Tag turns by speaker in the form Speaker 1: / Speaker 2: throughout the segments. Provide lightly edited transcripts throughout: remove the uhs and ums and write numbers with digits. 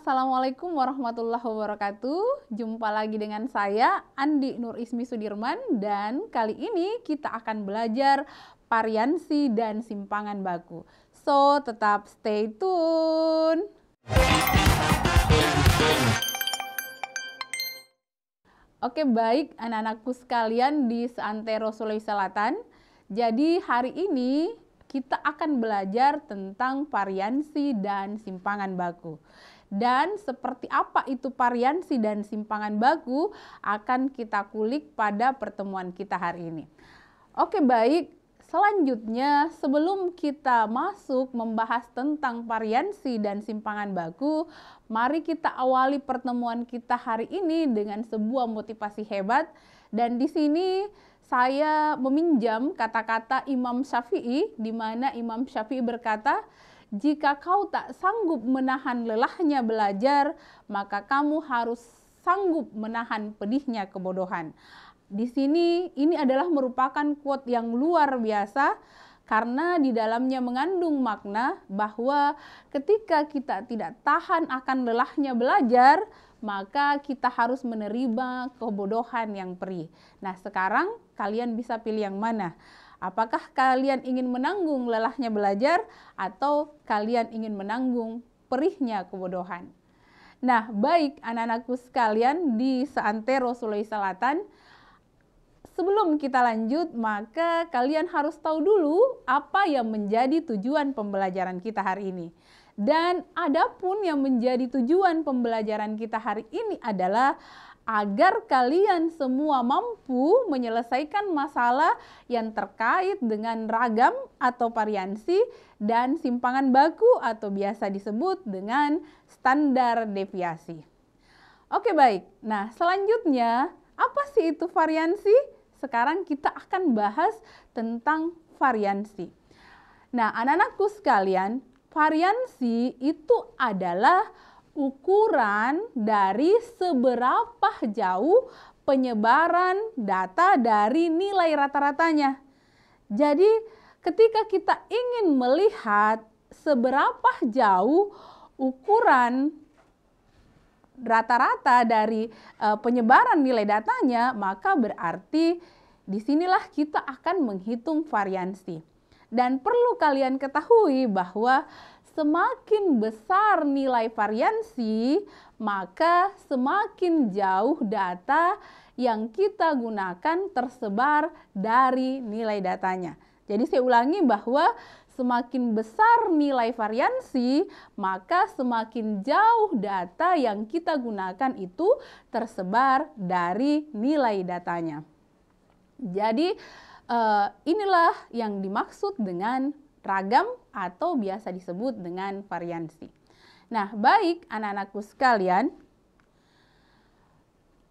Speaker 1: Assalamualaikum warahmatullahi wabarakatuh. Jumpa lagi dengan saya Andi Nur Ismi Sudirman dan kali ini kita akan belajar variansi dan simpangan baku. So, tetap stay tune. Oke, baik anak-anakku sekalian di seantero Sulawesi Selatan. Jadi hari ini kita akan belajar tentang variansi dan simpangan baku. Dan seperti apa itu variansi dan simpangan baku akan kita kulik pada pertemuan kita hari ini. Oke, baik. Selanjutnya, sebelum kita masuk membahas tentang variansi dan simpangan baku, mari kita awali pertemuan kita hari ini dengan sebuah motivasi hebat. Dan di sini saya meminjam kata-kata Imam Syafi'i, di mana Imam Syafi'i berkata, "Jika kau tak sanggup menahan lelahnya belajar, maka kamu harus sanggup menahan pedihnya kebodohan." Di sini ini adalah merupakan quote yang luar biasa karena di dalamnya mengandung makna bahwa ketika kita tidak tahan akan lelahnya belajar, maka kita harus menerima kebodohan yang perih. Nah, sekarang kalian bisa pilih yang mana? Apakah kalian ingin menanggung lelahnya belajar atau kalian ingin menanggung perihnya kebodohan? Nah, baik anak-anakku sekalian di seantero Sulawesi Selatan, sebelum kita lanjut, maka kalian harus tahu dulu apa yang menjadi tujuan pembelajaran kita hari ini. Dan adapun yang menjadi tujuan pembelajaran kita hari ini adalah agar kalian semua mampu menyelesaikan masalah yang terkait dengan ragam atau variansi dan simpangan baku atau biasa disebut dengan standar deviasi. Oke, baik. Nah, selanjutnya apa sih itu variansi? Sekarang kita akan bahas tentang variansi. Nah, anak-anakku sekalian, variansi itu adalah ukuran dari seberapa jauh penyebaran data dari nilai rata-ratanya. Jadi, ketika kita ingin melihat seberapa jauh ukuran rata-rata dari penyebaran nilai datanya, maka berarti disinilah kita akan menghitung variansi. Dan perlu kalian ketahui bahwa semakin besar nilai variansi, maka semakin jauh data yang kita gunakan tersebar dari nilai datanya. Jadi saya ulangi bahwa semakin besar nilai variansi, maka semakin jauh data yang kita gunakan itu tersebar dari nilai datanya. Jadi inilah yang dimaksud dengan ragam atau biasa disebut dengan variansi. Nah, baik anak-anakku sekalian,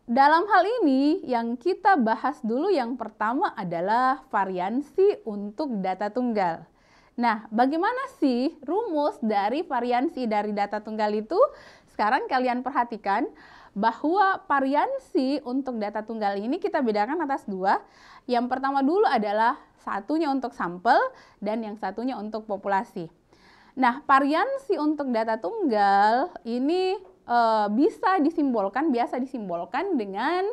Speaker 1: dalam hal ini yang kita bahas dulu yang pertama adalah variansi untuk data tunggal. Nah, bagaimana sih rumus dari variansi dari data tunggal itu? Sekarang kalian perhatikan bahwa variansi untuk data tunggal ini kita bedakan atas dua. Yang pertama dulu adalah satunya untuk sampel dan yang satunya untuk populasi. Nah, variansi untuk data tunggal ini biasa disimbolkan dengan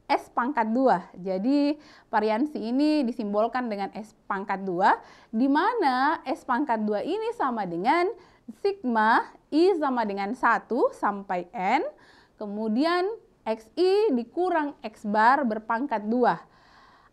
Speaker 1: S pangkat 2. Jadi variansi ini disimbolkan dengan S pangkat 2, di mana S pangkat 2 ini sama dengan sigma I sama dengan 1 sampai N, kemudian XI dikurang X bar berpangkat 2.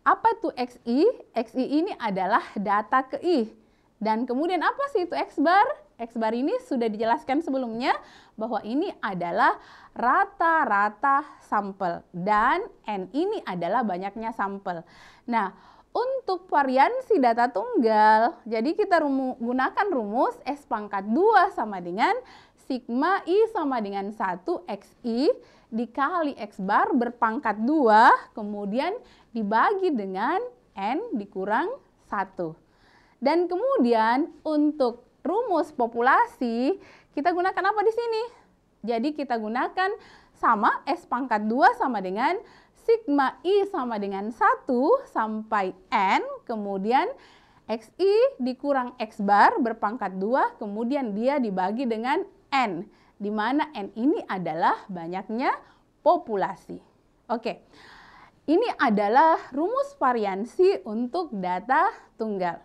Speaker 1: Apa itu XI? XI ini adalah data ke I. Dan kemudian apa sih itu X bar? X bar ini sudah dijelaskan sebelumnya bahwa ini adalah rata-rata sampel. Dan N ini adalah banyaknya sampel. Nah, untuk variansi data tunggal, jadi kita gunakan rumus S pangkat 2 sama dengan sigma I sama dengan 1 XI dikali X bar berpangkat 2, kemudian dibagi dengan N dikurang 1. Dan kemudian untuk rumus populasi, kita gunakan apa di sini? Jadi kita gunakan sama S pangkat 2 sama dengan sigma I sama dengan 1 sampai N, kemudian XI dikurang X bar berpangkat 2, kemudian dia dibagi dengan N di mana N ini adalah banyaknya populasi. Oke, ini adalah rumus variansi untuk data tunggal.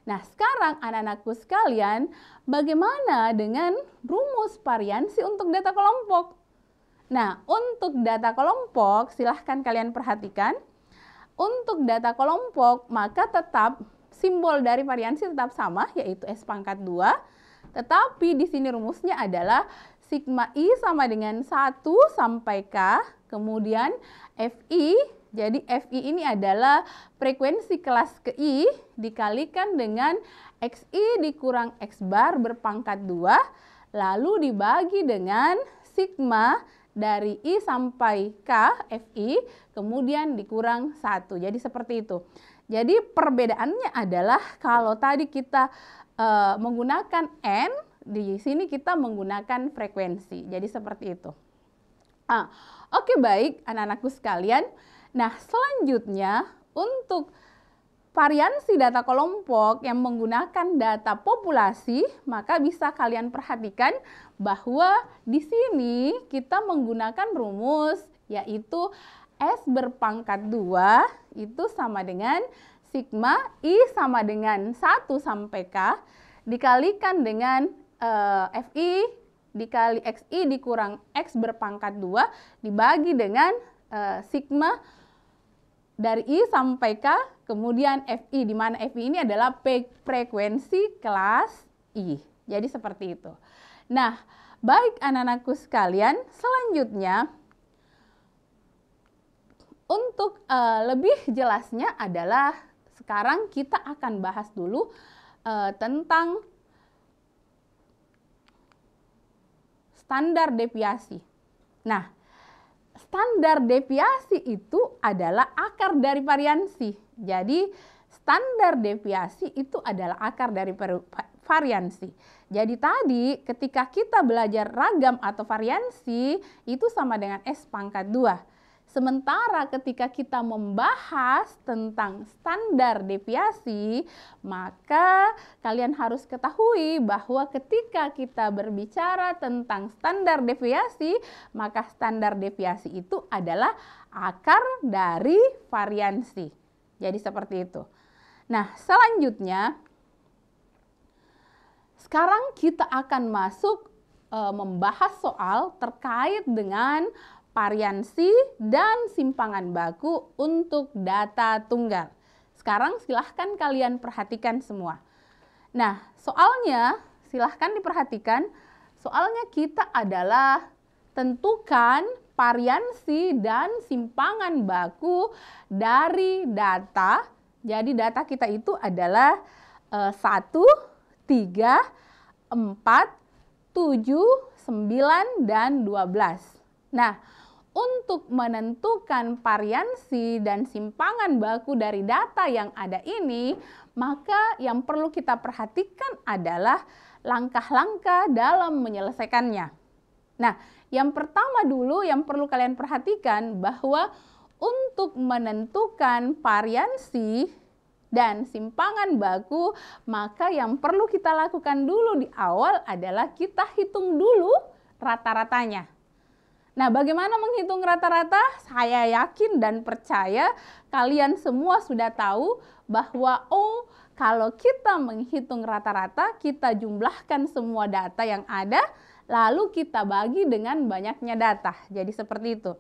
Speaker 1: Nah, sekarang anak-anakku sekalian, bagaimana dengan rumus variansi untuk data kelompok? Nah, untuk data kelompok, silahkan kalian perhatikan. Untuk data kelompok, maka tetap simbol dari variansi tetap sama, yaitu S pangkat 2. Tetapi di sini rumusnya adalah sigma I sama dengan 1 sampai K, kemudian Fi. Jadi Fi ini adalah frekuensi kelas ke I dikalikan dengan Xi dikurang X bar berpangkat 2, lalu dibagi dengan sigma dari I sampai K, Fi, kemudian dikurang 1. Jadi seperti itu. Jadi perbedaannya adalah kalau tadi kita menggunakan N, di sini kita menggunakan frekuensi. Jadi seperti itu. Oke, baik anak-anakku sekalian. Nah, selanjutnya untuk variansi data kelompok yang menggunakan data populasi, maka bisa kalian perhatikan bahwa di sini kita menggunakan rumus yaitu S berpangkat 2 itu sama dengan sigma I sama dengan 1 sampai K dikalikan dengan Fi dikali Xi dikurang X berpangkat 2 dibagi dengan sigma dari I sampai K, kemudian Fi, di mana Fi ini adalah frekuensi kelas I. Jadi seperti itu. Nah, baik anak-anakku sekalian, selanjutnya untuk lebih jelasnya adalah sekarang kita akan bahas dulu tentang standar deviasi. Nah, standar deviasi itu adalah akar dari variansi. Jadi, standar deviasi itu adalah akar dari variansi. Jadi tadi ketika kita belajar ragam atau variansi itu sama dengan S pangkat 2. Sementara ketika kita membahas tentang standar deviasi, maka kalian harus ketahui bahwa ketika kita berbicara tentang standar deviasi, maka standar deviasi itu adalah akar dari variansi. Jadi seperti itu. Nah, selanjutnya, sekarang kita akan masuk membahas soal terkait dengan variansi dan simpangan baku untuk data tunggal. Sekarang silahkan kalian perhatikan semua. Nah, soalnya silahkan diperhatikan. Soalnya kita adalah tentukan variansi dan simpangan baku dari data. Jadi data kita itu adalah 1, 3, 4, 7, 9, dan 12. Nah, untuk menentukan variansi dan simpangan baku dari data yang ada ini, maka yang perlu kita perhatikan adalah langkah-langkah dalam menyelesaikannya. Nah, yang pertama dulu yang perlu kalian perhatikan bahwa untuk menentukan variansi dan simpangan baku, maka yang perlu kita lakukan dulu di awal adalah kita hitung dulu rata-ratanya. Nah, bagaimana menghitung rata-rata? Saya yakin dan percaya kalian semua sudah tahu bahwa kalau kita menghitung rata-rata, kita jumlahkan semua data yang ada, lalu kita bagi dengan banyaknya data. Jadi seperti itu.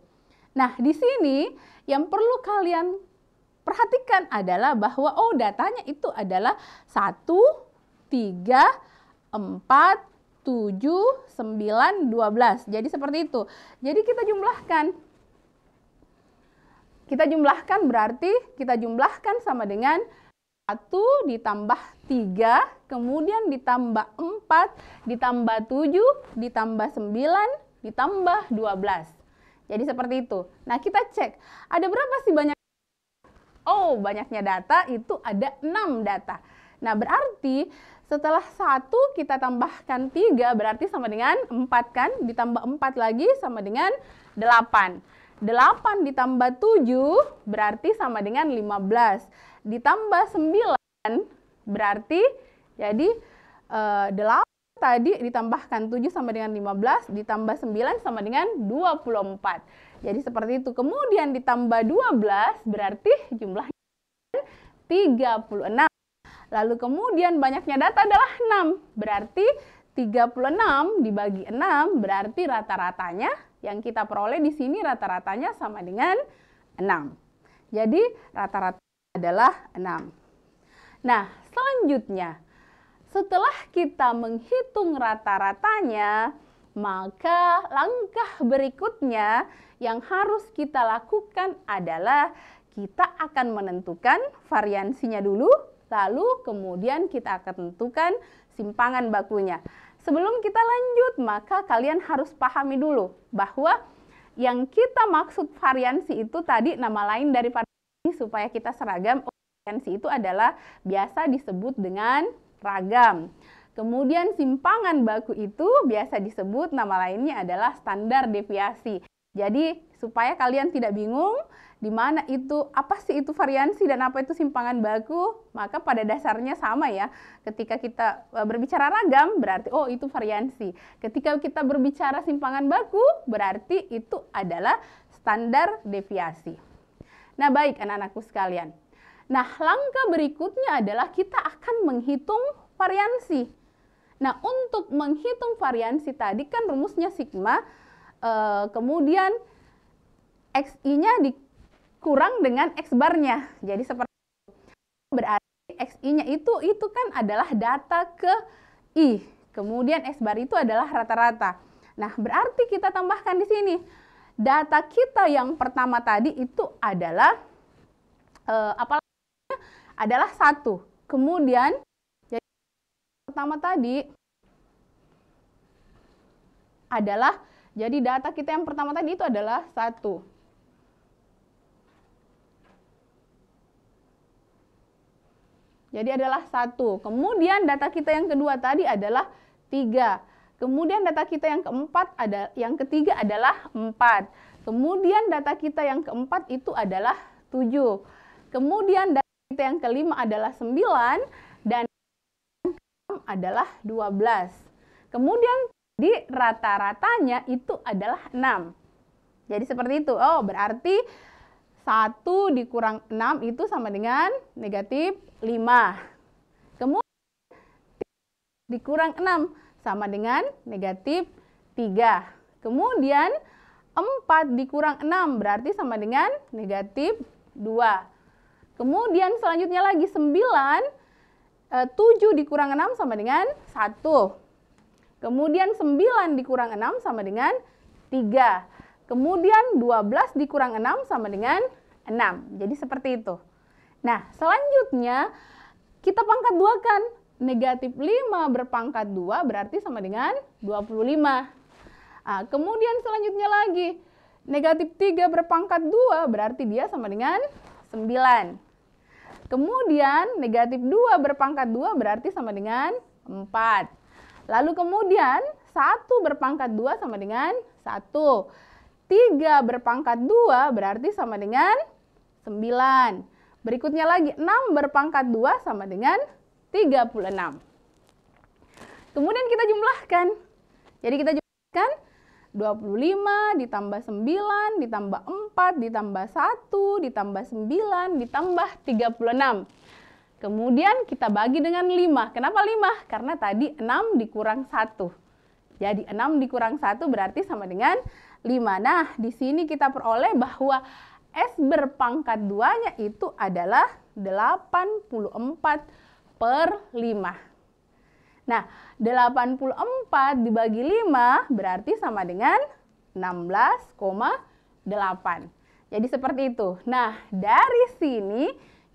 Speaker 1: Nah, di sini yang perlu kalian perhatikan adalah bahwa datanya itu adalah 1, 3, 4, 7, 9, 12. Jadi seperti itu. Jadi kita jumlahkan. Kita jumlahkan berarti kita jumlahkan sama dengan 1 ditambah 3, kemudian ditambah 4, ditambah 7, ditambah 9, ditambah 12. Jadi seperti itu. Nah, kita cek. Ada berapa sih banyak? Banyaknya data itu ada 6 data. Nah, berarti setelah 1 kita tambahkan 3 berarti sama dengan 4 kan? Ditambah 4 lagi sama dengan 8. 8 ditambah 7 berarti sama dengan 15. Ditambah 9 berarti jadi 8 tadi ditambahkan 7 sama dengan 15, ditambah 9 sama dengan 24. Jadi seperti itu. Kemudian ditambah 12 berarti jumlahnya 36. Lalu kemudian banyaknya data adalah 6. Berarti 36 dibagi 6 berarti rata-ratanya yang kita peroleh di sini rata-ratanya sama dengan 6. Jadi rata-rata adalah 6. Nah, selanjutnya setelah kita menghitung rata-ratanya, maka langkah berikutnya yang harus kita lakukan adalah kita akan menentukan variansinya dulu, lalu kemudian kita akan tentukan simpangan bakunya. Sebelum kita lanjut, maka kalian harus pahami dulu bahwa yang kita maksud variansi itu tadi nama lain dari variansi supaya kita seragam. Variansi itu adalah biasa disebut dengan ragam. Kemudian simpangan baku itu biasa disebut nama lainnya adalah standar deviasi. Jadi supaya kalian tidak bingung di mana itu, apa sih itu variansi dan apa itu simpangan baku, maka pada dasarnya sama ya. Ketika kita berbicara ragam berarti oh itu variansi. Ketika kita berbicara simpangan baku berarti itu adalah standar deviasi. Nah baik anak-anakku sekalian. Nah langkah berikutnya adalah kita akan menghitung variansi. Nah untuk menghitung variansi tadi kan rumusnya sigma, kemudian XI-nya dikurang dengan X bar-nya. Jadi seperti itu. Berarti XI-nya itu kan adalah data ke I. Kemudian X bar itu adalah rata-rata. Nah, berarti kita tambahkan di sini. Data kita yang pertama tadi itu adalah adalah 1. Kemudian jadi pertama tadi adalah jadi data kita yang pertama tadi itu adalah 1. Jadi adalah 1. Kemudian data kita yang kedua tadi adalah 3. Kemudian data kita yang ketiga adalah 4. Kemudian data kita yang keempat itu adalah 7. Kemudian data kita yang kelima adalah 9 dan adalah 12. Kemudian di rata-ratanya itu adalah 6. Jadi seperti itu. Oh, berarti 1 dikurang 6 itu sama dengan negatif 5. Kemudian dikurang 6 sama dengan negatif 3. Kemudian 4 dikurang 6 berarti sama dengan negatif 2. Kemudian selanjutnya lagi 9, 7 dikurang 6 sama dengan 1. Kemudian 9 dikurang 6 sama dengan 3. Kemudian 12 dikurang 6 sama dengan 6. Jadi seperti itu. Nah, selanjutnya kita pangkat 2 kan. Negatif 5 berpangkat 2 berarti sama dengan 25. Nah, kemudian selanjutnya lagi. Negatif 3 berpangkat 2 berarti dia sama dengan 9. Kemudian negatif 2 berpangkat 2 berarti sama dengan 4. Lalu kemudian 1 berpangkat 2 sama dengan 1. 3 berpangkat 2 berarti sama dengan 9. Berikutnya lagi 6 berpangkat 2 sama dengan 36. Kemudian kita jumlahkan. Jadi kita jumlahkan 25 ditambah 9 ditambah 4 ditambah 1 ditambah 9 ditambah 36. Kemudian kita bagi dengan 5. Kenapa 5? Karena tadi 6 dikurang 1. Jadi 6 dikurang 1 berarti sama dengan 5. Nah, di sini kita peroleh bahwa S berpangkat 2-nya itu adalah 84 per 5. Nah, 84 dibagi 5 berarti sama dengan 16,8. Jadi seperti itu. Nah, dari sini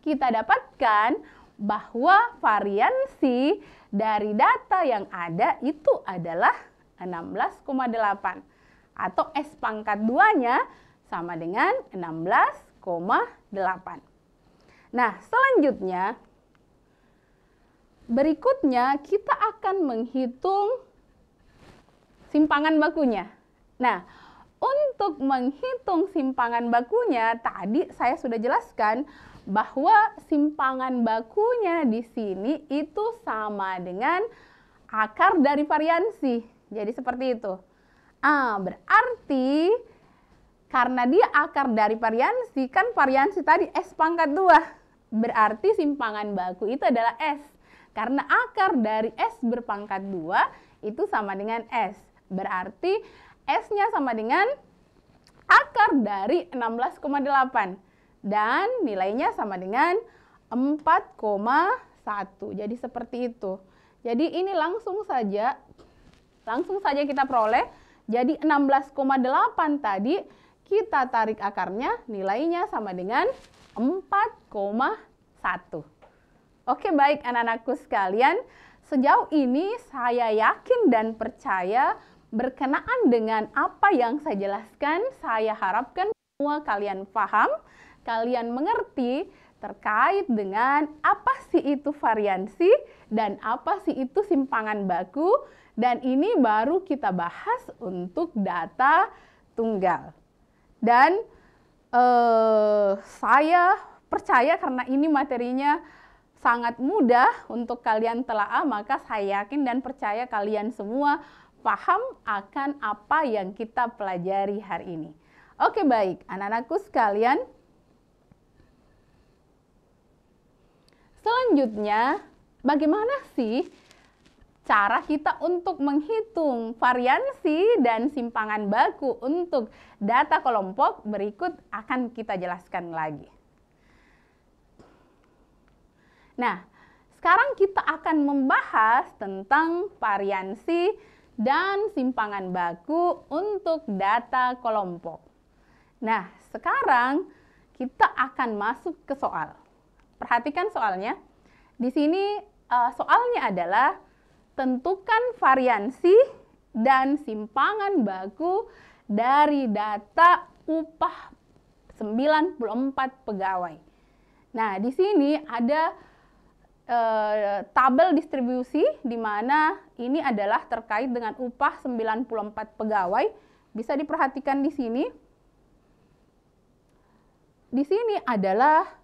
Speaker 1: kita dapatkan bahwa variansi dari data yang ada itu adalah 16,8. Atau S pangkat 2-nya sama dengan 16,8. Nah, selanjutnya berikutnya kita akan menghitung simpangan bakunya. Nah, untuk menghitung simpangan bakunya tadi saya sudah jelaskan bahwa simpangan bakunya di sini itu sama dengan akar dari variansi. Jadi seperti itu. Berarti karena dia akar dari variansi, kan variansi tadi S pangkat 2. Berarti simpangan baku itu adalah S. Karena akar dari S berpangkat 2 itu sama dengan S. Berarti S-nya sama dengan akar dari 16,8. Dan nilainya sama dengan 4,1. Jadi seperti itu. Jadi ini langsung saja kita peroleh. Jadi 16,8 tadi kita tarik akarnya, nilainya sama dengan 4,1. Oke, baik anak-anakku sekalian, sejauh ini saya yakin dan percaya berkenaan dengan apa yang saya jelaskan, saya harapkan semua kalian paham, kalian mengerti terkait dengan apa sih itu variansi dan apa sih itu simpangan baku, dan ini baru kita bahas untuk data tunggal. Dan saya percaya karena ini materinya sangat mudah untuk kalian telaah, maka saya yakin dan percaya kalian semua paham akan apa yang kita pelajari hari ini. Oke, baik anak-anakku sekalian. Selanjutnya, bagaimana sih cara kita untuk menghitung variansi dan simpangan baku untuk data kelompok? Berikut akan kita jelaskan lagi. Nah, sekarang kita akan membahas tentang variansi dan simpangan baku untuk data kelompok. Nah, sekarang kita akan masuk ke soal. Perhatikan soalnya. Di sini soalnya adalah tentukan variansi dan simpangan baku dari data upah 94 pegawai. Nah, di sini ada tabel distribusi di mana ini adalah terkait dengan upah 94 pegawai. Bisa diperhatikan di sini. Di sini adalah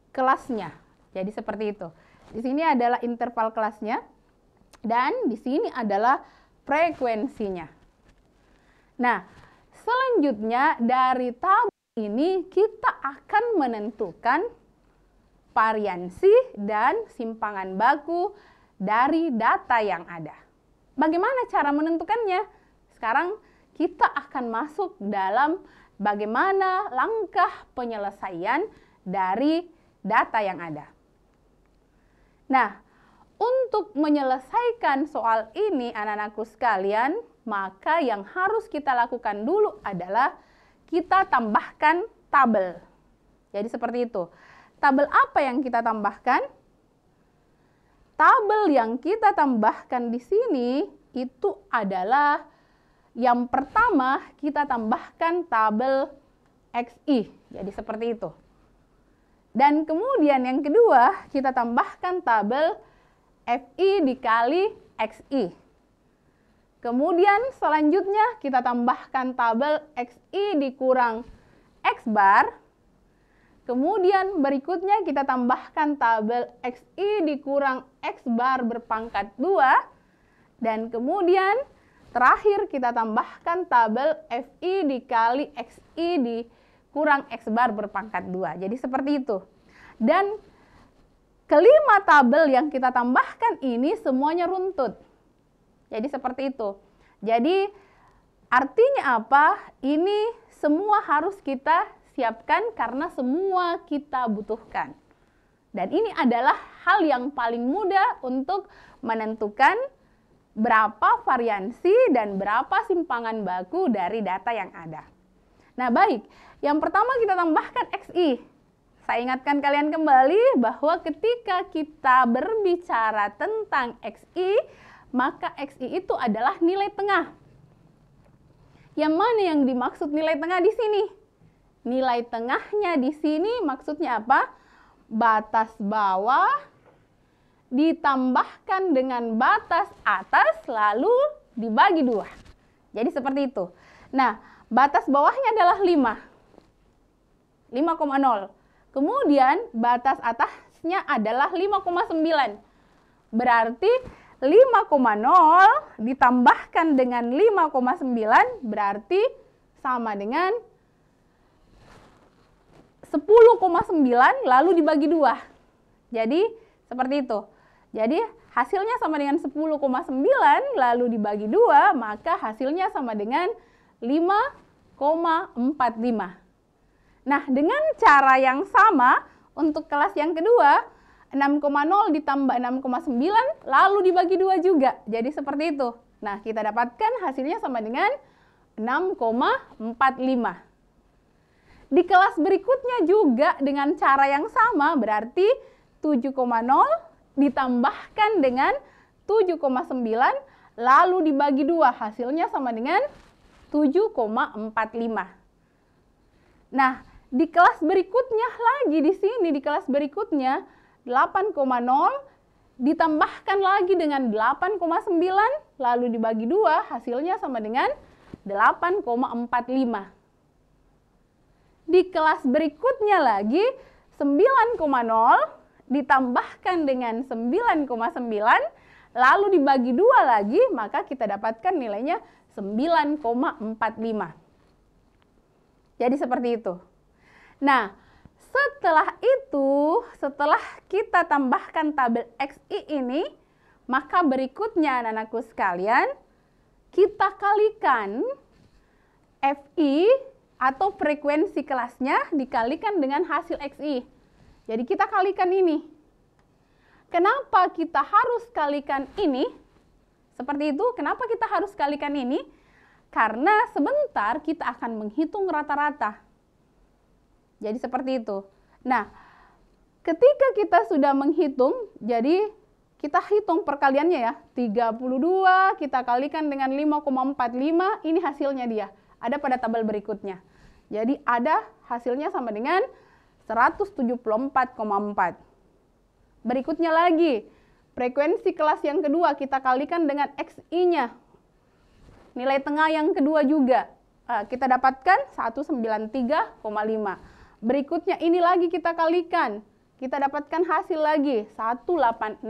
Speaker 1: kelasnya. Jadi seperti itu. Di sini adalah interval kelasnya dan di sini adalah frekuensinya. Nah, selanjutnya dari tabel ini kita akan menentukan variansi dan simpangan baku dari data yang ada. Bagaimana cara menentukannya? Sekarang kita akan masuk dalam bagaimana langkah penyelesaian dari data yang ada. Nah, untuk menyelesaikan soal ini anak-anakku sekalian, maka yang harus kita lakukan dulu adalah kita tambahkan tabel. Jadi seperti itu. Tabel apa yang kita tambahkan? Tabel yang kita tambahkan di sini itu adalah yang pertama kita tambahkan tabel XI. Jadi seperti itu. Dan kemudian yang kedua kita tambahkan tabel FI dikali XI. Kemudian selanjutnya kita tambahkan tabel XI dikurang X bar. Kemudian berikutnya kita tambahkan tabel XI dikurang X bar berpangkat 2. Dan kemudian terakhir kita tambahkan tabel FI dikali XI dikurang X bar berpangkat 2. Jadi seperti itu. Dan kelima tabel yang kita tambahkan ini semuanya runtut. Jadi seperti itu. Jadi artinya apa? Ini semua harus kita siapkan karena semua kita butuhkan. Dan ini adalah hal yang paling mudah untuk menentukan berapa variansi dan berapa simpangan baku dari data yang ada. Nah, baik. Yang pertama kita tambahkan XI. Saya ingatkan kalian kembali bahwa ketika kita berbicara tentang XI, maka XI itu adalah nilai tengah. Yang mana yang dimaksud nilai tengah di sini? Nilai tengahnya di sini maksudnya apa? Batas bawah ditambahkan dengan batas atas lalu dibagi 2. Jadi seperti itu. Nah, batas bawahnya adalah 5,0. Kemudian batas atasnya adalah 5,9. Berarti 5,0 ditambahkan dengan 5,9 berarti sama dengan 10,9 lalu dibagi 2. Jadi seperti itu. Jadi hasilnya sama dengan 10,9 lalu dibagi 2, maka hasilnya sama dengan 5,45. Nah, dengan cara yang sama untuk kelas yang kedua, 6,0 ditambah 6,9 lalu dibagi 2 juga. Jadi seperti itu. Nah, kita dapatkan hasilnya sama dengan 6,45. Di kelas berikutnya juga dengan cara yang sama, berarti 7,0 ditambahkan dengan 7,9 lalu dibagi 2, hasilnya sama dengan 7,45. Nah, di kelas berikutnya lagi di sini, di kelas berikutnya 8,0 ditambahkan lagi dengan 8,9 lalu dibagi 2, hasilnya sama dengan 8,45. Di kelas berikutnya lagi 9,0 ditambahkan dengan 9,9 lalu dibagi 2 lagi, maka kita dapatkan nilainya 9,45. Jadi seperti itu. Nah, setelah kita tambahkan tabel XI ini, maka berikutnya anak-anakku sekalian, kita kalikan FI atau frekuensi kelasnya dikalikan dengan hasil XI. Jadi kita kalikan ini. Kenapa kita harus kalikan ini? Seperti itu, kenapa kita harus kalikan ini? Karena sebentar kita akan menghitung rata-rata. Jadi seperti itu. Nah, ketika kita sudah menghitung, jadi kita hitung perkaliannya ya. 32 kita kalikan dengan 5,45, ini hasilnya dia. Ada pada tabel berikutnya. Jadi ada hasilnya sama dengan 174,4. Berikutnya lagi, frekuensi kelas yang kedua kita kalikan dengan XI-nya. Nilai tengah yang kedua juga. Kita dapatkan 193,5. Berikutnya ini lagi kita kalikan. Kita dapatkan hasil lagi 186,25.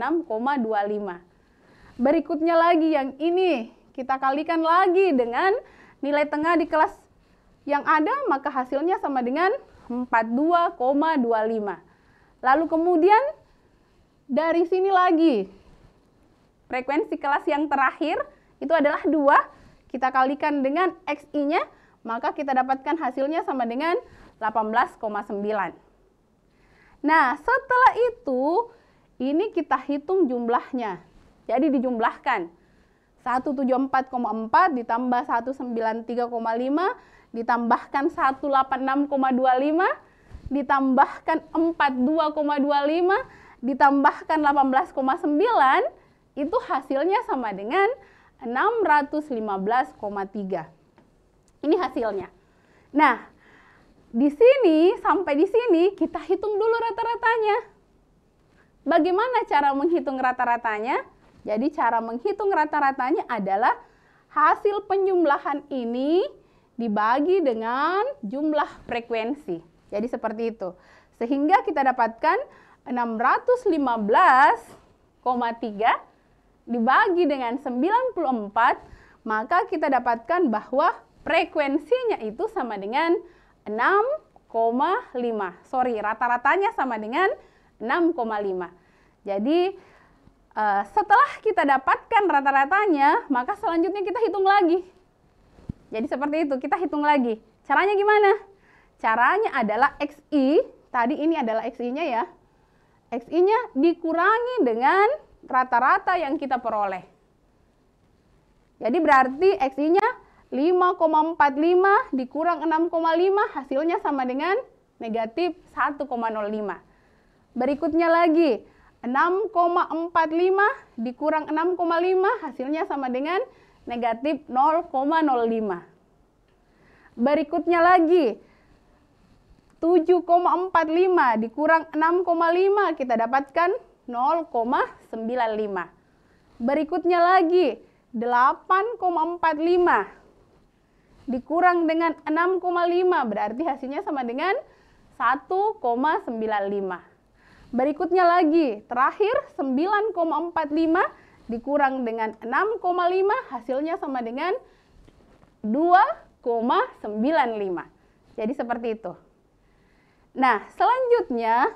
Speaker 1: Berikutnya lagi yang ini kita kalikan lagi dengan nilai tengah di kelas yang ada, maka hasilnya sama dengan 42,25. Lalu kemudian dari sini lagi frekuensi kelas yang terakhir itu adalah 2, kita kalikan dengan XI-nya, maka kita dapatkan hasilnya sama dengan 18,9. Nah, setelah itu ini kita hitung jumlahnya. Jadi dijumlahkan 174,4 ditambah 193,5 ditambahkan 186,25 ditambahkan 42,25 ditambahkan 18,9, itu hasilnya sama dengan 615,3. Ini hasilnya. Nah, di sini sampai di sini kita hitung dulu rata-ratanya. Bagaimana cara menghitung rata-ratanya? Jadi cara menghitung rata-ratanya adalah hasil penjumlahan ini dibagi dengan jumlah frekuensi. Jadi seperti itu. Sehingga kita dapatkan 615,3 dibagi dengan 94, maka kita dapatkan bahwa frekuensinya itu sama dengan 6,5. Rata-ratanya sama dengan 6,5. Jadi setelah kita dapatkan rata-ratanya, maka selanjutnya kita hitung lagi. Jadi seperti itu, kita hitung lagi. Caranya gimana? Caranya adalah XI, tadi ini adalah XI-nya ya. XI-nya dikurangi dengan rata-rata yang kita peroleh. Jadi berarti XI-nya 5,45 dikurang 6,5, hasilnya sama dengan negatif 1,05. Berikutnya lagi, 6,45 dikurang 6,5, hasilnya sama dengan negatif 0,05. Berikutnya lagi, 7,45 dikurang 6,5, kita dapatkan 0,95. Berikutnya lagi, 8,45 dikurang dengan 6,5, berarti hasilnya sama dengan 1,95. Berikutnya lagi, terakhir 9,45 dikurang dengan 6,5 hasilnya sama dengan 2,95. Jadi seperti itu. Nah, selanjutnya,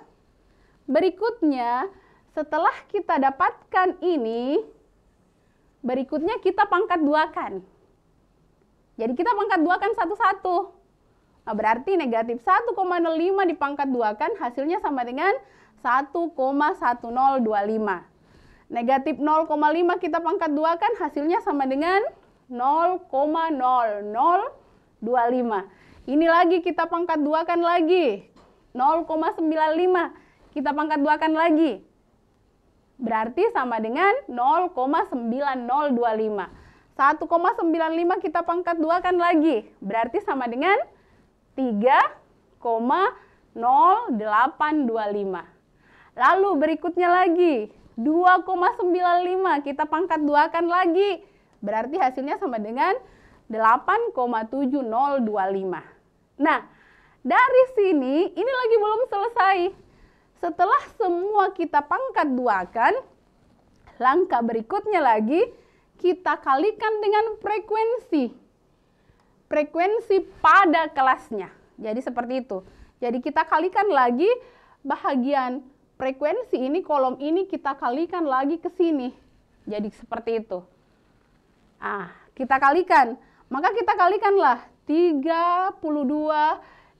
Speaker 1: berikutnya setelah kita dapatkan ini, berikutnya kita pangkat duakan. Jadi kita pangkat duakan satu-satu. Nah, berarti negatif 1,05 dipangkat duakan hasilnya sama dengan 1,1025. Negatif 0,5 kita pangkat duakan hasilnya sama dengan 0,0025. Ini lagi kita pangkat duakan lagi. 0,95 kita pangkat duakan lagi. Berarti sama dengan 0,9025. 1,95 kita pangkat duakan lagi. Berarti sama dengan 3,0825. Lalu berikutnya lagi. 2,95 kita pangkat duakan lagi. Berarti hasilnya sama dengan 8,7025. Nah, dari sini ini lagi belum selesai. Setelah semua kita pangkat duakan, langkah berikutnya lagi kita kalikan dengan frekuensi. Frekuensi pada kelasnya. Jadi seperti itu. Jadi kita kalikan lagi bahagian frekuensi ini, kolom ini kita kalikan lagi ke sini. Jadi seperti itu. Ah, kita kalikan. Maka kita kalikanlah 32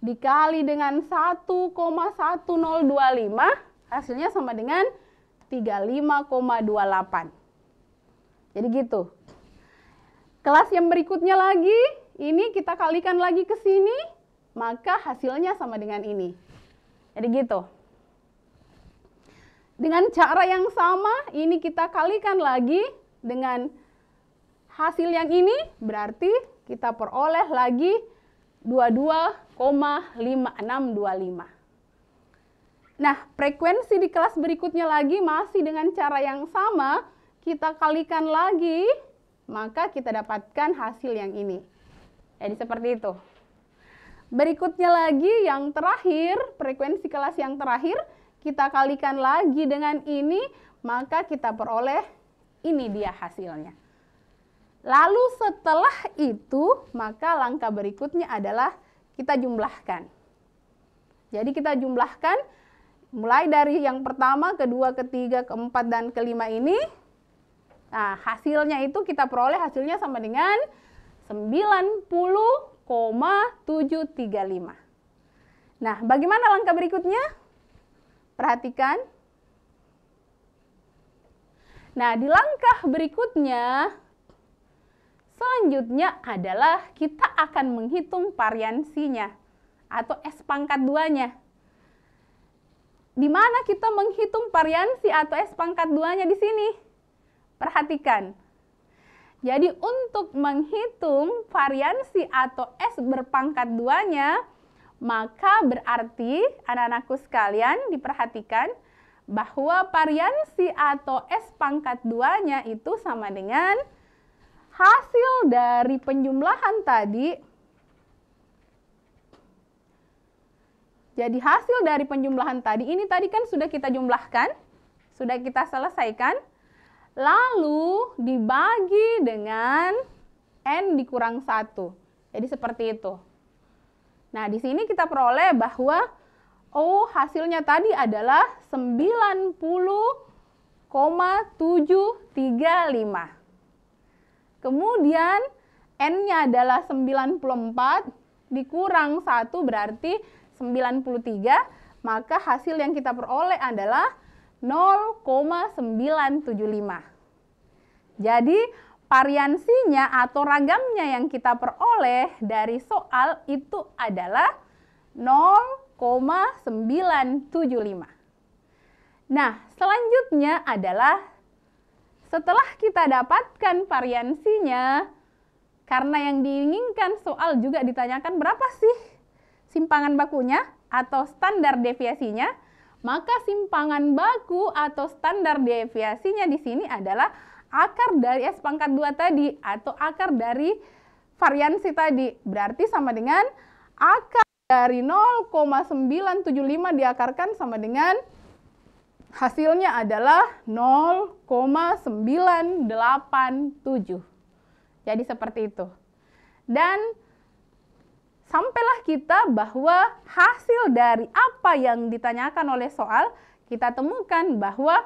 Speaker 1: dikali dengan 1,1025 hasilnya sama dengan 35,28. Jadi gitu. Kelas yang berikutnya lagi, ini kita kalikan lagi ke sini, maka hasilnya sama dengan ini. Jadi gitu. Dengan cara yang sama, ini kita kalikan lagi dengan hasil yang ini, berarti kita peroleh lagi 22,5625. Nah, frekuensi di kelas berikutnya lagi masih dengan cara yang sama, kita kalikan lagi, maka kita dapatkan hasil yang ini. Jadi seperti itu. Berikutnya lagi yang terakhir, frekuensi kelas yang terakhir, kita kalikan lagi dengan ini, maka kita peroleh ini dia hasilnya. Lalu setelah itu, maka langkah berikutnya adalah kita jumlahkan. Jadi kita jumlahkan mulai dari yang pertama, kedua, ketiga, keempat, dan kelima ini. Nah, hasilnya itu kita peroleh hasilnya sama dengan 90,735. Nah, bagaimana langkah berikutnya? Perhatikan. Nah, di langkah berikutnya, selanjutnya adalah kita akan menghitung variansinya atau S pangkat 2-nya. Di mana kita menghitung variansi atau S pangkat 2-nya di sini? Perhatikan. Jadi untuk menghitung variansi atau S berpangkat 2-nya, maka berarti anak-anakku sekalian diperhatikan bahwa variansi atau S pangkat 2-nya itu sama dengan hasil dari penjumlahan tadi. Jadi hasil dari penjumlahan tadi, ini tadi kan sudah kita jumlahkan, sudah kita selesaikan, lalu dibagi dengan N dikurang 1. Jadi seperti itu. Nah, di sini kita peroleh bahwa hasilnya tadi adalah 90,735. Kemudian N-nya adalah 94 dikurang 1 berarti 93, maka hasil yang kita peroleh adalah 0,975. Jadi variansinya atau ragamnya yang kita peroleh dari soal itu adalah 0,975. Nah, selanjutnya adalah setelah kita dapatkan variansinya, karena yang diinginkan soal juga ditanyakan berapa sih simpangan bakunya atau standar deviasinya, maka simpangan baku atau standar deviasinya di sini adalah akar dari S pangkat 2 tadi atau akar dari variansi tadi. Berarti sama dengan akar dari 0,975 diakarkan sama dengan Hasilnya adalah 0,987. Jadi seperti itu. Dan sampailah kita bahwa hasil dari apa yang ditanyakan oleh soal, kita temukan bahwa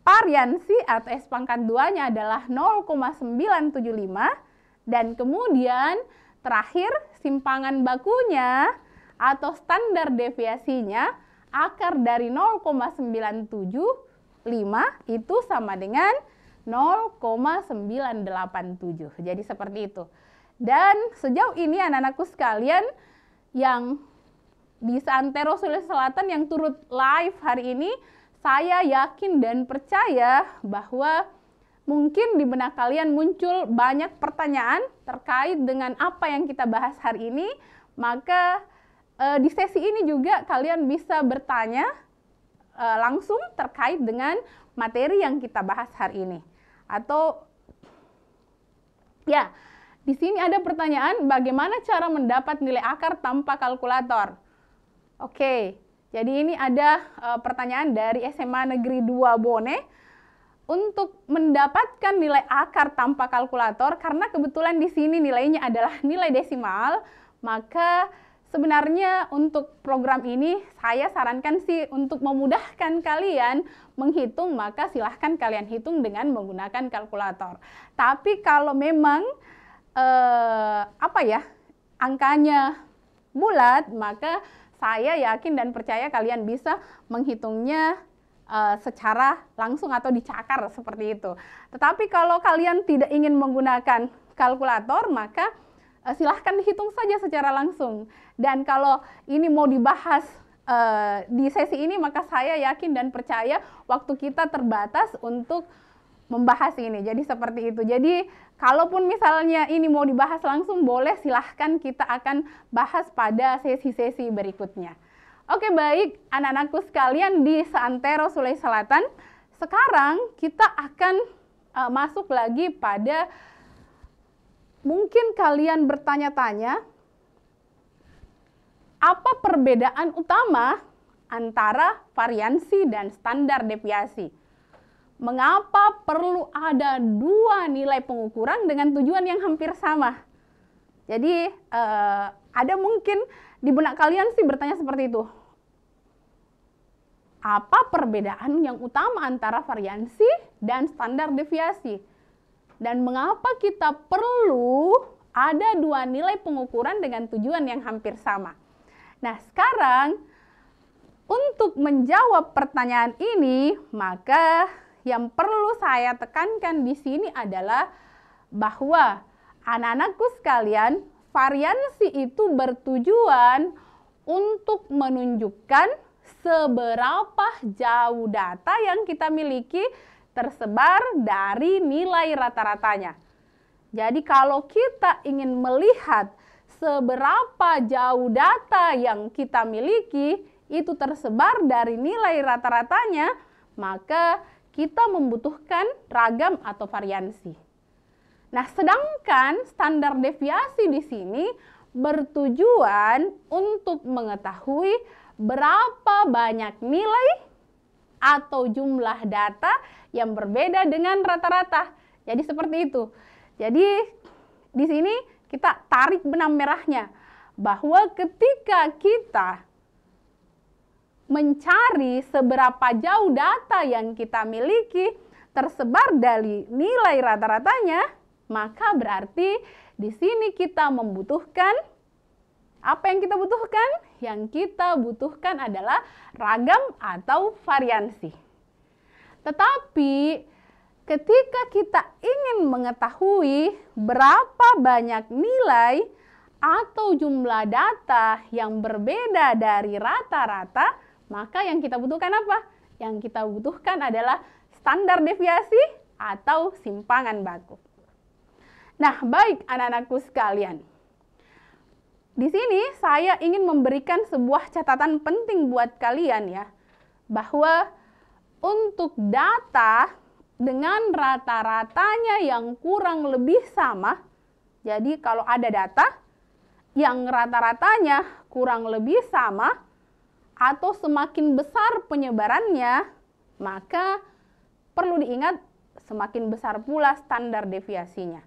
Speaker 1: variansi atau S pangkat 2-nya adalah 0,975, dan kemudian terakhir simpangan bakunya atau standar deviasinya akar dari 0,975 itu sama dengan 0,987. Jadi seperti itu. Dan sejauh ini anak-anakku sekalian yang di Santero Sulawesi Selatan yang turut live hari ini, saya yakin dan percaya bahwa mungkin di benak kalian muncul banyak pertanyaan terkait dengan apa yang kita bahas hari ini. Maka di sesi ini juga kalian bisa bertanya langsung terkait dengan materi yang kita bahas hari ini. Atau ya, di sini ada pertanyaan, bagaimana cara mendapat nilai akar tanpa kalkulator? Oke, jadi ini ada pertanyaan dari SMA Negeri 2 Bone. Untuk mendapatkan nilai akar tanpa kalkulator, karena kebetulan di sini nilainya adalah nilai desimal, maka sebenarnya untuk program ini saya sarankan sih untuk memudahkan kalian menghitung, maka silahkan kalian hitung dengan menggunakan kalkulator. Tapi kalau memang angkanya bulat, maka saya yakin dan percaya kalian bisa menghitungnya secara langsung atau dicakar seperti itu. Tetapi kalau kalian tidak ingin menggunakan kalkulator, maka silahkan dihitung saja secara langsung. Dan kalau ini mau dibahas di sesi ini, maka saya yakin dan percaya waktu kita terbatas untuk membahas ini. Jadi seperti itu. Jadi kalaupun misalnya ini mau dibahas langsung, boleh, silahkan, kita akan bahas pada sesi-sesi berikutnya. Oke, baik anak-anakku sekalian di Santero Sulawesi Selatan. Sekarang kita akan masuk lagi pada, mungkin kalian bertanya-tanya, apa perbedaan utama antara variansi dan standar deviasi? Mengapa perlu ada dua nilai pengukuran dengan tujuan yang hampir sama? Jadi ada mungkin di benak kalian sih bertanya seperti itu. Apa perbedaan yang utama antara variansi dan standar deviasi? Dan mengapa kita perlu ada dua nilai pengukuran dengan tujuan yang hampir sama? Nah, sekarang untuk menjawab pertanyaan ini, maka yang perlu saya tekankan di sini adalah bahwa anak-anakku sekalian, variansi itu bertujuan untuk menunjukkan seberapa jauh data yang kita miliki tersebar dari nilai rata-ratanya. Jadi kalau kita ingin melihat seberapa jauh data yang kita miliki itu tersebar dari nilai rata-ratanya, maka kita membutuhkan ragam atau variansi. Nah, sedangkan standar deviasi di sini bertujuan untuk mengetahui berapa banyak nilai atau jumlah data yang berbeda dengan rata-rata. Jadi seperti itu. Jadi di sini kita tarik benang merahnya bahwa ketika kita mencari seberapa jauh data yang kita miliki tersebar dari nilai rata-ratanya, maka berarti di sini kita membutuhkan apa yang kita butuhkan? Yang kita butuhkan adalah ragam atau variansi. Tetapi ketika kita ingin mengetahui berapa banyak nilai atau jumlah data yang berbeda dari rata-rata, maka yang kita butuhkan apa? Yang kita butuhkan adalah standar deviasi atau simpangan baku. Nah, baik anak-anakku sekalian. Di sini saya ingin memberikan sebuah catatan penting buat kalian ya, bahwa untuk data dengan rata-ratanya yang kurang lebih sama, jadi kalau ada data yang rata-ratanya kurang lebih sama, atau semakin besar penyebarannya, maka perlu diingat semakin besar pula standar deviasinya.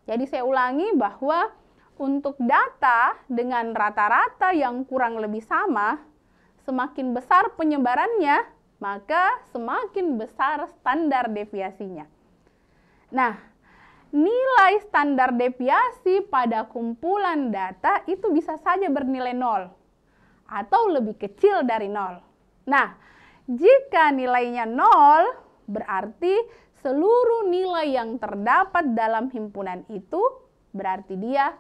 Speaker 1: Jadi saya ulangi bahwa untuk data dengan rata-rata yang kurang lebih sama, semakin besar penyebarannya, maka semakin besar standar deviasinya. Nah, nilai standar deviasi pada kumpulan data itu bisa saja bernilai 0 atau lebih kecil dari 0. Nah, jika nilainya 0, berarti seluruh nilai yang terdapat dalam himpunan itu berarti dia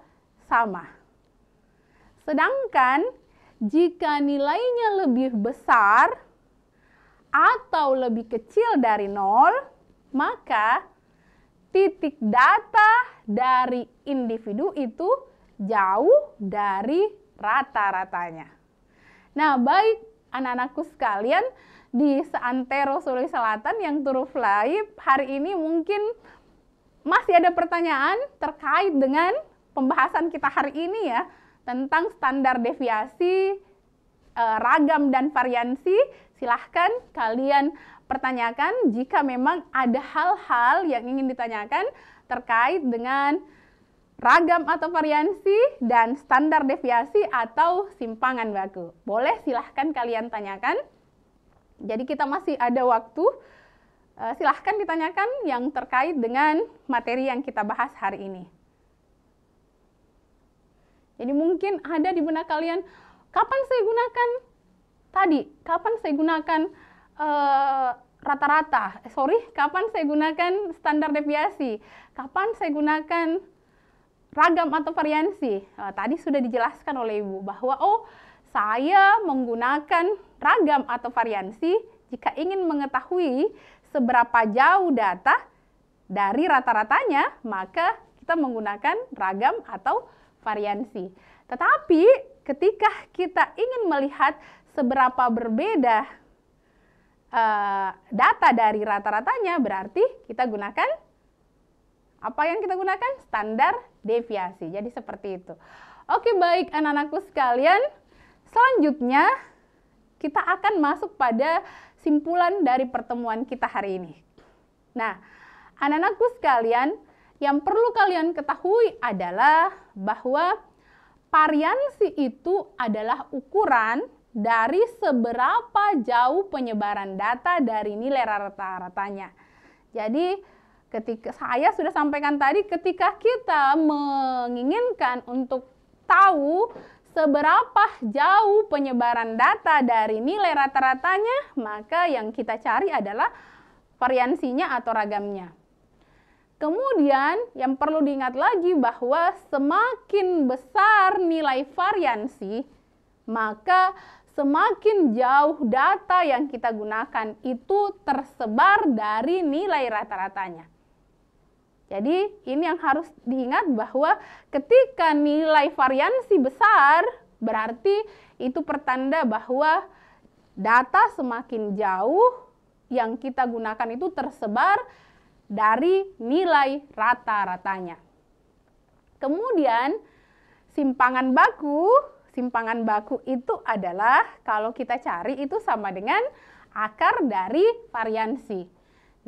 Speaker 1: sama. Sedangkan jika nilainya lebih besar atau lebih kecil dari 0, maka titik data dari individu itu jauh dari rata-ratanya. Nah, baik anak-anakku sekalian di seantero Sulawesi Selatan yang turut live hari ini, mungkin masih ada pertanyaan terkait dengan pembahasan kita hari ini ya, tentang standar deviasi, ragam dan variansi. Silahkan kalian pertanyakan jika memang ada hal-hal yang ingin ditanyakan terkait dengan ragam atau variansi dan standar deviasi atau simpangan baku. Boleh silahkan kalian tanyakan. Jadi kita masih ada waktu. Silahkan ditanyakan yang terkait dengan materi yang kita bahas hari ini. Jadi mungkin ada di benak kalian, kapan saya gunakan tadi? Kapan saya gunakan rata-rata? Kapan saya gunakan standar deviasi? Kapan saya gunakan ragam atau variansi? Tadi sudah dijelaskan oleh Ibu bahwa saya menggunakan ragam atau variansi jika ingin mengetahui seberapa jauh data dari rata-ratanya, maka kita menggunakan ragam atau variansi. Tetapi ketika kita ingin melihat seberapa berbeda data dari rata-ratanya, berarti kita gunakan apa yang kita gunakan? Standar deviasi. Jadi seperti itu. Oke, baik anak-anakku sekalian. Selanjutnya kita akan masuk pada simpulan dari pertemuan kita hari ini. Nah, anak-anakku sekalian, yang perlu kalian ketahui adalah bahwa variansi itu adalah ukuran dari seberapa jauh penyebaran data dari nilai rata-ratanya. Jadi ketika saya sudah sampaikan tadi, ketika kita menginginkan untuk tahu seberapa jauh penyebaran data dari nilai rata-ratanya, maka yang kita cari adalah variansinya atau ragamnya. Kemudian yang perlu diingat lagi bahwa semakin besar nilai variansi, maka semakin jauh data yang kita gunakan itu tersebar dari nilai rata-ratanya. Jadi ini yang harus diingat bahwa ketika nilai variansi besar, berarti itu pertanda bahwa data semakin jauh yang kita gunakan itu tersebar dari nilai rata-ratanya. Kemudian simpangan baku itu adalah kalau kita cari itu sama dengan akar dari variansi.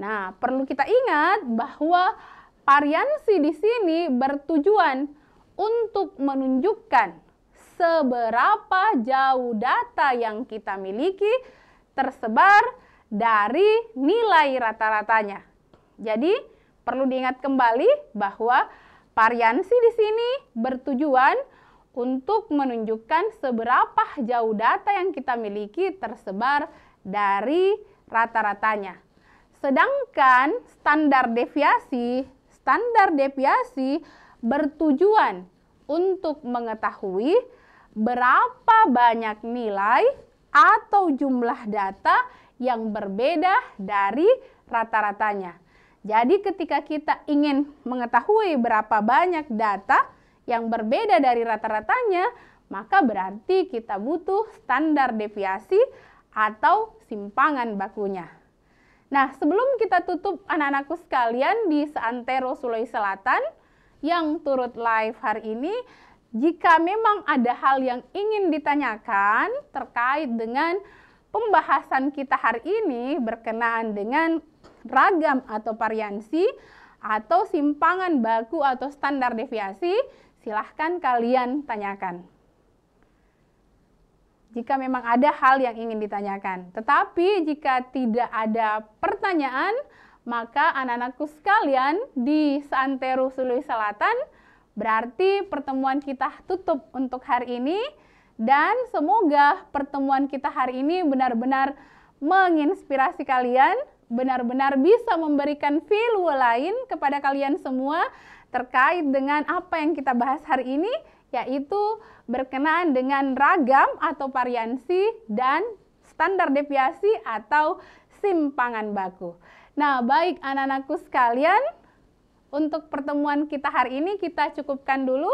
Speaker 1: Nah, perlu kita ingat bahwa variansi di sini bertujuan untuk menunjukkan seberapa jauh data yang kita miliki tersebar dari nilai rata-ratanya. Jadi, perlu diingat kembali bahwa variansi di sini bertujuan untuk menunjukkan seberapa jauh data yang kita miliki tersebar dari rata-ratanya. Sedangkan standar deviasi bertujuan untuk mengetahui berapa banyak nilai atau jumlah data yang berbeda dari rata-ratanya. Jadi ketika kita ingin mengetahui berapa banyak data yang berbeda dari rata-ratanya, maka berarti kita butuh standar deviasi atau simpangan bakunya. Nah, sebelum kita tutup anak-anakku sekalian di seantero Sulawesi Selatan yang turut live hari ini, Jika memang ada hal yang ingin ditanyakan terkait dengan pembahasan kita hari ini berkenaan dengan ragam atau variansi atau simpangan baku atau standar deviasi, silahkan kalian tanyakan. Jika memang ada hal yang ingin ditanyakan. Tetapi jika tidak ada pertanyaan, maka anak-anakku sekalian di seantero Sulawesi Selatan, berarti pertemuan kita tutup untuk hari ini, dan semoga pertemuan kita hari ini benar-benar menginspirasi kalian, benar-benar bisa memberikan value lain kepada kalian semua terkait dengan apa yang kita bahas hari ini, yaitu berkenaan dengan ragam atau variansi dan standar deviasi atau simpangan baku. Nah, baik anak-anakku sekalian, untuk pertemuan kita hari ini kita cukupkan dulu.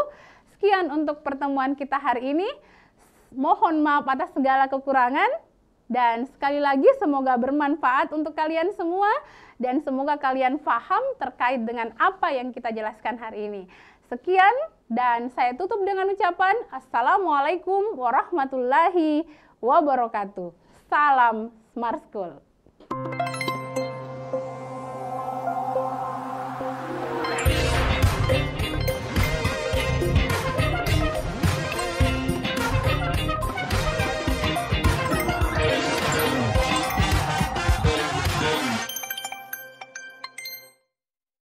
Speaker 1: Sekian untuk pertemuan kita hari ini. Mohon maaf atas segala kekurangan. Dan sekali lagi semoga bermanfaat untuk kalian semua. Dan semoga kalian paham terkait dengan apa yang kita jelaskan hari ini. Sekian dan saya tutup dengan ucapan Assalamualaikum warahmatullahi wabarakatuh. Salam Smart School.